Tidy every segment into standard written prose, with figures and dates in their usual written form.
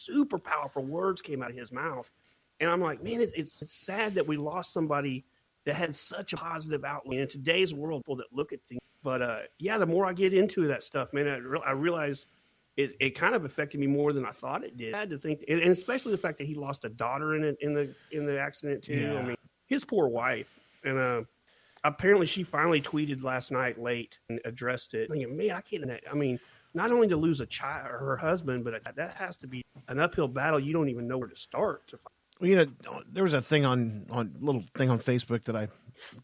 super powerful words came out of his mouth. And I'm like, man, it's sad that we lost somebody that had such a positive outlook in today's world. People that look at things, but yeah, the more I get into that stuff, man, I realize it kind of affected me more than I thought it did. I had to think, and especially the fact that he lost a daughter in the accident too. Yeah. I mean, his poor wife, and apparently she finally tweeted last night late and addressed it. Thinking, man, I can't. I mean, not only to lose a child or her husband, but that has to be an uphill battle. You don't even know where to start to find. Well, there was a thing on little thing on Facebook that I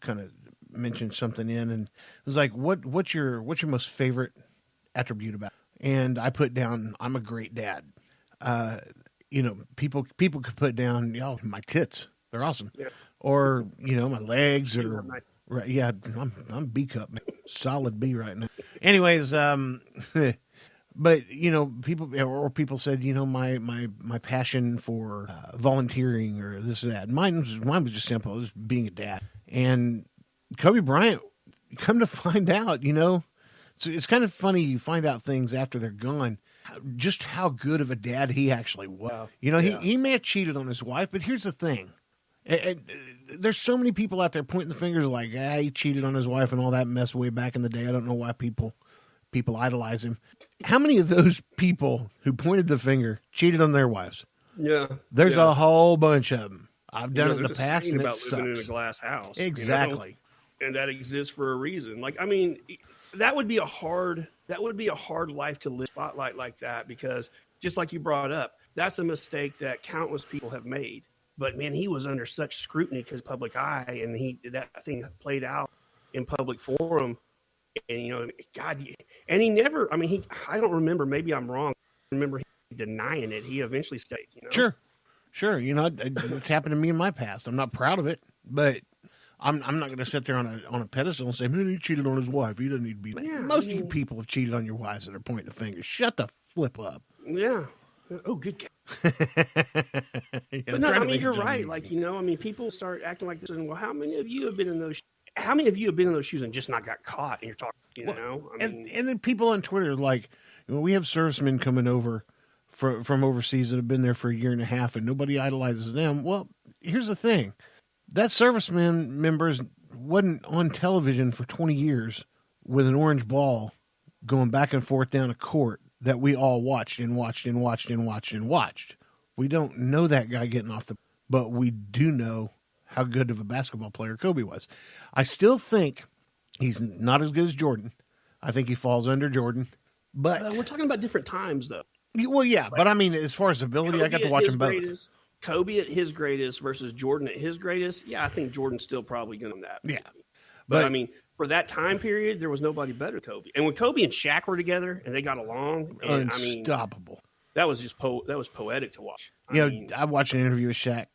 kind of mentioned something in, and it was like, what's your most favorite attribute about? And I put down, I'm a great dad. People could put down, my tits, they're awesome, Yeah. or my legs, or Yeah, nice. right, yeah, I'm B cup, man. Solid B right now. Anyways, but people said, my passion for volunteering or this or that. Mine was just simple. It was being a dad. And Kobe Bryant, come to find out, it's kind of funny. You find out things after they're gone, just how good of a dad he actually was. Wow. He may have cheated on his wife, but here's the thing. And there's so many people out there pointing the fingers like, he cheated on his wife and all that mess way back in the day. I don't know why people idolize him. How many of those people who pointed the finger cheated on their wives? Yeah. There's yeah. a whole bunch of them. I've done it in the There's a past, saying and it about sucks. living in a glass house. Exactly. And that exists for a reason. Like, I mean, that would be a hard life to live spotlight like that, because just like you brought up, that's a mistake that countless people have made. But man, he was under such scrutiny because public eye, and that thing played out in public forum. And God, and he never. I mean, I don't remember. Maybe I'm wrong. I remember him denying it. He eventually stayed. Sure. It's happened to me in my past. I'm not proud of it, but I'm not going to sit there on a pedestal and say, man, he cheated on his wife. He doesn't need to be. Yeah, Most of you people have cheated on your wives that are pointing the finger. Shut the flip up. Yeah. Oh, good. But no, I mean, you're right. Like, people start acting like this, and well, how many of you have been in those? How many of you have been in those shoes and just not got caught? And you're talking, and then people on Twitter like, we have servicemen coming over from overseas that have been there for a year and a half, and nobody idolizes them. Well, here's the thing: that serviceman members wasn't on television for 20 years with an orange ball going back and forth down a court that we all watched and watched and watched and watched and watched. We don't know that guy getting off but we do know how good of a basketball player Kobe was. I still think he's not as good as Jordan. I think he falls under Jordan. But we're talking about different times, though. Well, yeah, but I mean, as far as ability, Kobe I got to watch them both. Kobe at his greatest versus Jordan at his greatest. Yeah, I think Jordan's still probably going to that. Yeah. But I mean, for that time period, there was nobody better than Kobe. And when Kobe and Shaq were together and they got along, unstoppable. That was just that was poetic to watch. I watched an interview with Shaq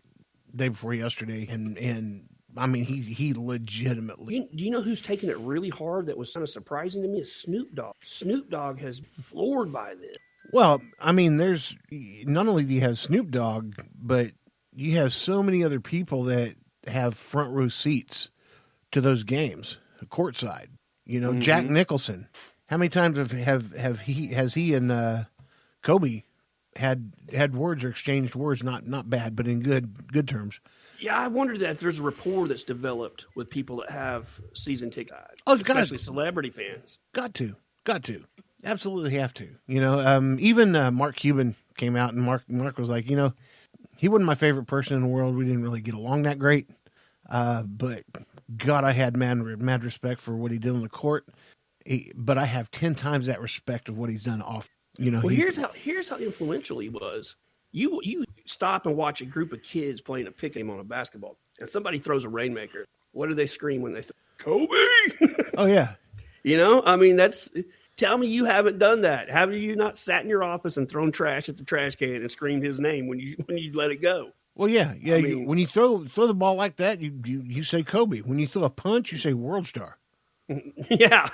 day before yesterday, and I mean, he legitimately. Do you know who's taking it really hard? That was kind of surprising to me. Is Snoop Dogg. Snoop Dogg has floored by this. Well, I mean, there's not only do you have Snoop Dogg, but you have so many other people that have front row seats to those games, courtside. Mm-hmm. Jack Nicholson. How many times has he and Kobe had words or exchanged words, not bad, but in good terms? Yeah, I wondered that if there's a rapport that's developed with people that have season tickets, especially celebrity fans. Got to, absolutely have to. Even Mark Cuban came out, and Mark was like, he wasn't my favorite person in the world. We didn't really get along that great, but God, I had mad respect for what he did on the court. But I have 10 times that respect of what he's done off. Well, here's how influential he was. You stop and watch a group of kids playing a pick game on a basketball, and somebody throws a rainmaker. What do they scream when they throw Kobe? Oh yeah. I mean, tell me you haven't done that. Have you not sat in your office and thrown trash at the trash can and screamed his name when you let it go? Well, yeah. I mean, when you throw the ball like that, you say Kobe. When you throw a punch, you say World Star. Yeah.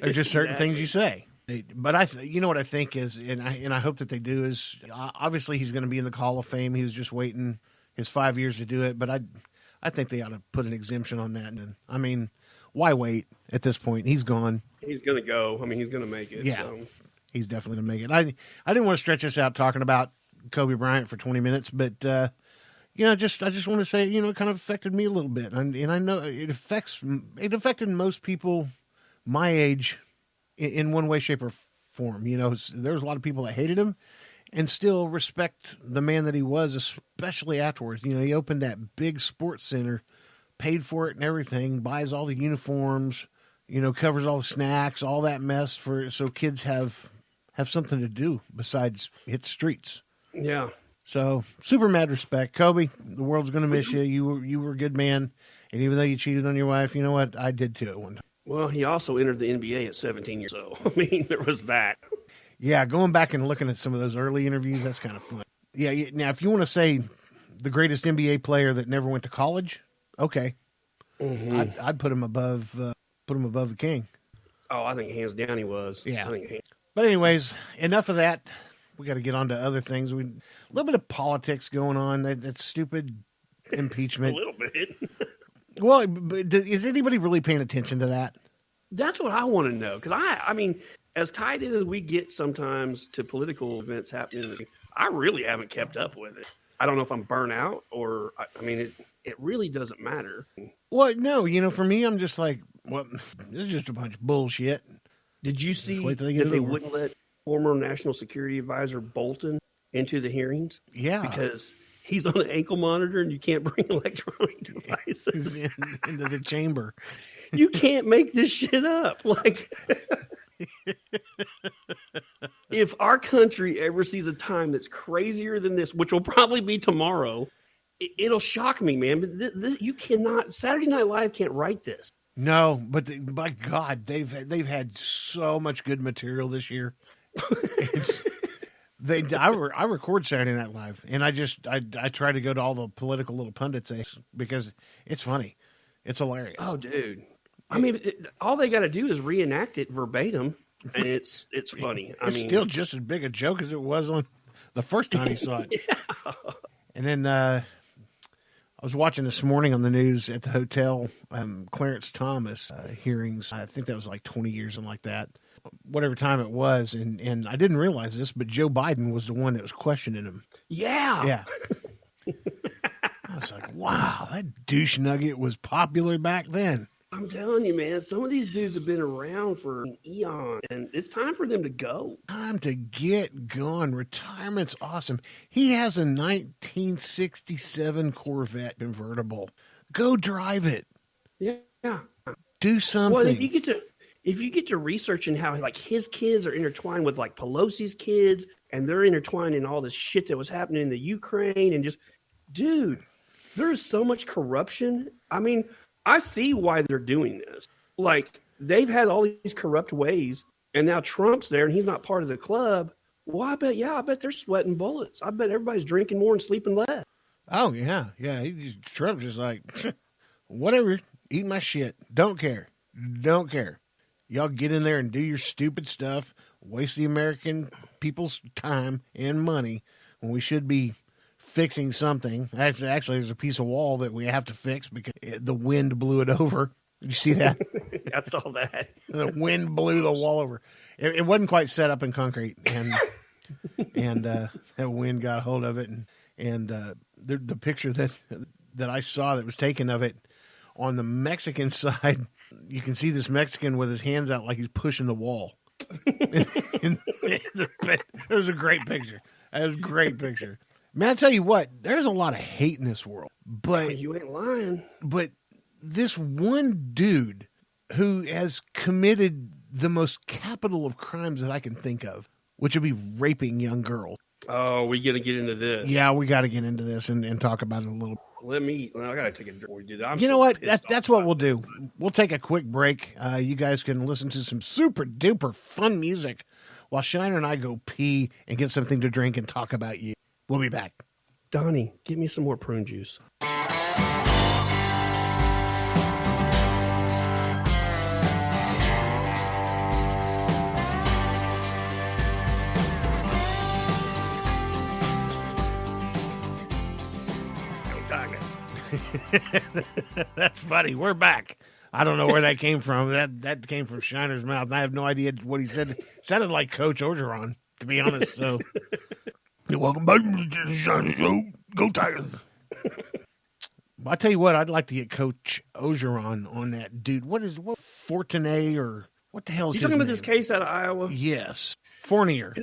There's just certain things you say. But what I think is, and I hope that they do is, obviously he's going to be in the Hall of Fame. He was just waiting his 5 years to do it. But I think they ought to put an exemption on that. And I mean, why wait at this point? He's gone. He's going to go. I mean, he's going to make it. Yeah. So. He's definitely going to make it. I didn't want to stretch this out talking about Kobe Bryant for 20 minutes, but I just want to say, it kind of affected me a little bit, and I know it affected most people my age in one way, shape, or form. There was a lot of people that hated him and still respect the man that he was, especially afterwards. He opened that big sports center, paid for it and everything, buys all the uniforms, covers all the snacks, all that mess so kids have something to do besides hit the streets. Yeah. So super mad respect, Kobe. The world's going to miss you. You were a good man, and even though you cheated on your wife, you know what? I did too at one time. Well, he also entered the NBA at 17 years old. I mean, there was that. Yeah, going back and looking at some of those early interviews, that's kind of fun. Yeah. Now, if you want to say the greatest NBA player that never went to college, okay, I'd put him above the king. Oh, I think hands down he was. Yeah. But anyways, enough of that. We got to get on to other things. A little bit of politics going on. That stupid impeachment. A little bit. Well, but is anybody really paying attention to that? That's what I want to know. Because I mean, as tied in as we get sometimes to political events happening, I really haven't kept up with it. I don't know if I'm burnt out or, I mean, it really doesn't matter. Well, no, for me, I'm just like, well, this is just a bunch of bullshit. Did you see that they wouldn't let former National Security Advisor Bolton into the hearings? Yeah. Because he's on an ankle monitor and you can't bring electronic devices into the chamber. You can't make this shit up. Like, if our country ever sees a time that's crazier than this, which will probably be tomorrow, it'll shock me, man. But you cannot. Saturday Night Live can't write this. No, but by God, they've had so much good material this year. I record Saturday Night Live, and I try to go to all the political little pundits because it's funny, it's hilarious. Oh, dude! I mean, all they got to do is reenact it verbatim, and it's funny. It's still just as big a joke as it was on the first time you saw it. Yeah. And then I was watching this morning on the news at the hotel, Clarence Thomas hearings. I think that was like 20 years and like that, whatever time it was. And I didn't realize this, but Joe Biden was the one that was questioning him. Yeah. Yeah. I was like, wow, that douche nugget was popular back then. I'm telling you, man, some of these dudes have been around for an eon, and it's time for them to go. Time to get gone. Retirement's awesome. He has a 1967 Corvette convertible. Go drive it. Yeah. Do something. Well, if you get to researching how like his kids are intertwined with like Pelosi's kids, and they're intertwined in all this shit that was happening in the Ukraine, and just, dude, there is so much corruption. I mean, I see why they're doing this. Like, they've had all these corrupt ways, and now Trump's there, and he's not part of the club. Well, I bet they're sweating bullets. I bet everybody's drinking more and sleeping less. Oh, yeah. Trump's just like, whatever, eat my shit. Don't care. Y'all get in there and do your stupid stuff, waste the American people's time and money when we should be fixing something. Actually, there's a piece of wall that we have to fix because the wind blew it over. Did you see that? I saw that. The wind blew the wall over. It wasn't quite set up in concrete, and that wind got hold of it. And the picture that I saw that was taken of it on the Mexican side, you can see this Mexican with his hands out like he's pushing the wall. It was a great picture. That was a great picture. Man, I tell you what, there's a lot of hate in this world. But you ain't lying. But this one dude who has committed the most capital of crimes that I can think of, which would be raping young girls. Oh, we got to get into this. Yeah, we got to get into this and talk about it a little. I got to take a drink before we do that. You know what? That's what we'll do. We'll take a quick break. You guys can listen to some super duper fun music while Shiner and I go pee and get something to drink and talk about you. We'll be back. Donnie, give me some more prune juice. That's funny. We're back. I don't know where that came from. That came from Shiner's mouth. And I have no idea what he said. It sounded like Coach Orgeron, to be honest. So, welcome back to the Shiner Show. Go Tigers. I tell you what, I'd like to get Coach Orgeron on that dude. What Fortinet or what the hell is You his talking about name? this case out of Iowa? Yes, Fournier.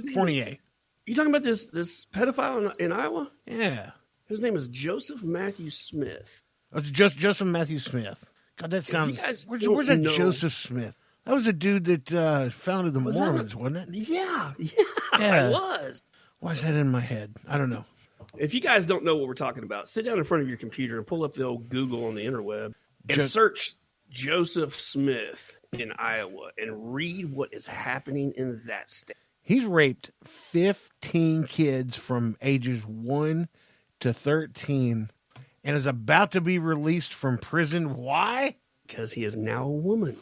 You talking about this pedophile in Iowa? Yeah, His name is Joseph Matthew Smith. it's just Joseph Matthew Smith. God, that sounds. Where's that know- Joseph Smith? That was a dude that founded the Mormons, wasn't it? Yeah, Yeah. it was. Why is that in my head? I don't know. If you guys don't know what we're talking about, sit down in front of your computer and pull up the old Google on the interweb and search Joseph Smith in Iowa and read what is happening in that state. He's raped 15 kids from ages 1 to 13 and is about to be released from prison. Why? Because he is now a woman.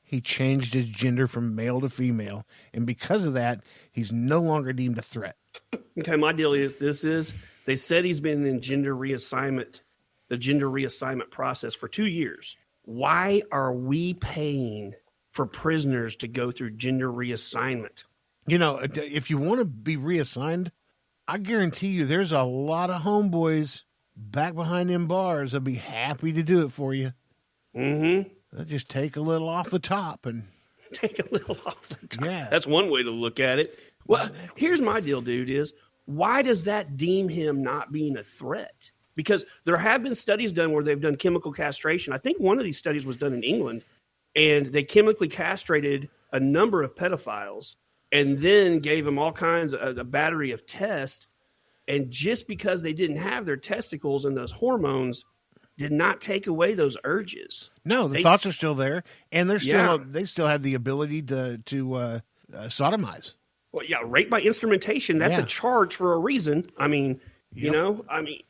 He changed his gender from male to female, and because of that, he's no longer deemed a threat. Okay, my deal is they said he's been in the gender reassignment process for 2 years. Why are we paying for prisoners to go through gender reassignment? You know, if you want to be reassigned, I guarantee you there's a lot of homeboys back behind them bars that'll be happy to do it for you. Mm-hmm. They'll just take a little off the top and Take a little off the top. Yeah. That's one way to look at it. Well, here's my deal, dude, is why does that deem him not being a threat? Because there have been studies done where they've done chemical castration. I think one of these studies was done in England, and they chemically castrated a number of pedophiles and then gave them all kinds of a battery of tests. And just because they didn't have their testicles and those hormones did not take away those urges. no, the thoughts are still there, and they still have the ability to sodomize. Well, yeah, rape by instrumentation, that's Yeah. a charge for a reason. I mean,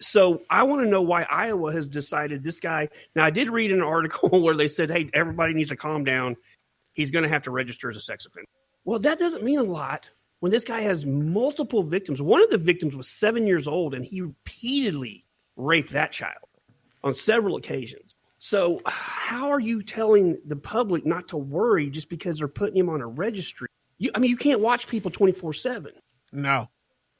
so I want to know why Iowa has decided this guy. Now, I did read an article where they said, hey, everybody needs to calm down. He's going to have to register as a sex offender. Well, that doesn't mean a lot when this guy has multiple victims. One of the victims was 7 years old, and he repeatedly raped that child on several occasions. So how are you telling the public not to worry just because they're putting him on a registry? You can't watch people 24/7. No.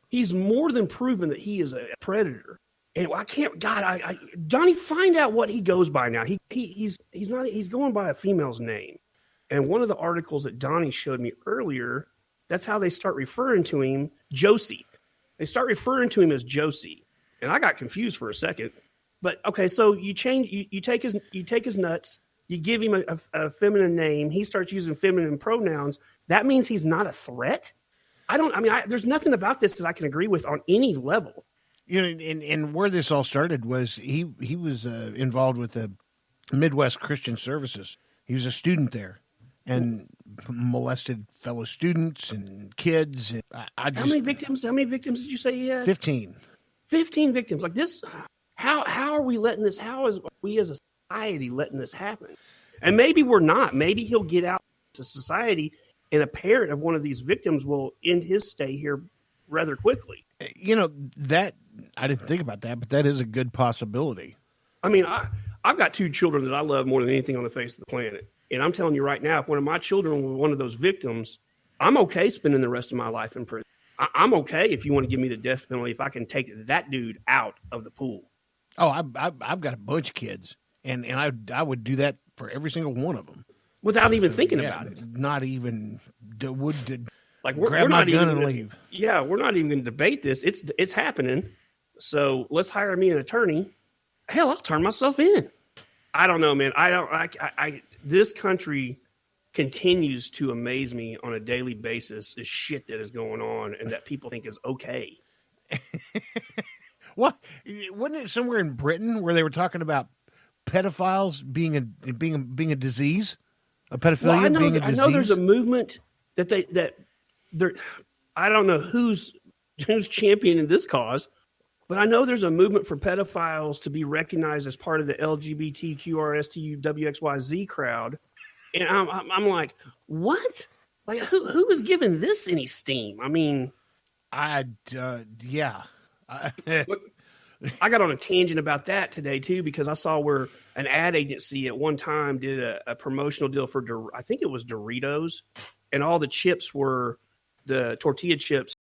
He's more than proven that he is a predator. And I can't, Donnie, find out what he goes by now. He's going by a female's name. And one of the articles that Donnie showed me earlier, that's how they start referring to him, Josie. They start referring to him as Josie. And I got confused for a second. But okay, so you take his nuts, you give him a feminine name, he starts using feminine pronouns. That means he's not a threat? There's nothing about this that I can agree with on any level. You know, and where this all started was he was involved with the Midwest Christian Services. He was a student there and molested fellow students and kids. And how many victims did you say he had? 15. 15 victims. Like this, how are we letting this? How is we as a society letting this happen? And maybe we're not. Maybe he'll get out to society, and a parent of one of these victims will end his stay here rather quickly. You know, that I didn't think about that, but that is a good possibility. I mean, I've got 2 children that I love more than anything on the face of the planet. And I'm telling you right now, if one of my children were one of those victims, I'm okay spending the rest of my life in prison. I'm okay if you want to give me the death penalty if I can take that dude out of the pool. Oh, I've got a bunch of kids, and I would do that for every single one of them. Without even thinking about it. Not even like grab my gun and leave. Yeah, we're not even going to debate this. It's happening. So let's hire me an attorney. Hell, I'll turn myself in. I don't know, man. This country continues to amaze me on a daily basis. This shit that is going on and that people think is okay. What? Wasn't it somewhere in Britain where they were talking about pedophiles being a disease? A pedophilia being a disease? I know there's a movement that they're I don't know who's championing this cause, but I know there's a movement for pedophiles to be recognized as part of the LGBTQRSTUWXYZ crowd. And I'm like, what? Like, who is giving this any steam? I mean, yeah. I got on a tangent about that today too, because I saw where an ad agency at one time did a promotional deal for, I think it was Doritos, and all the chips were the tortilla chips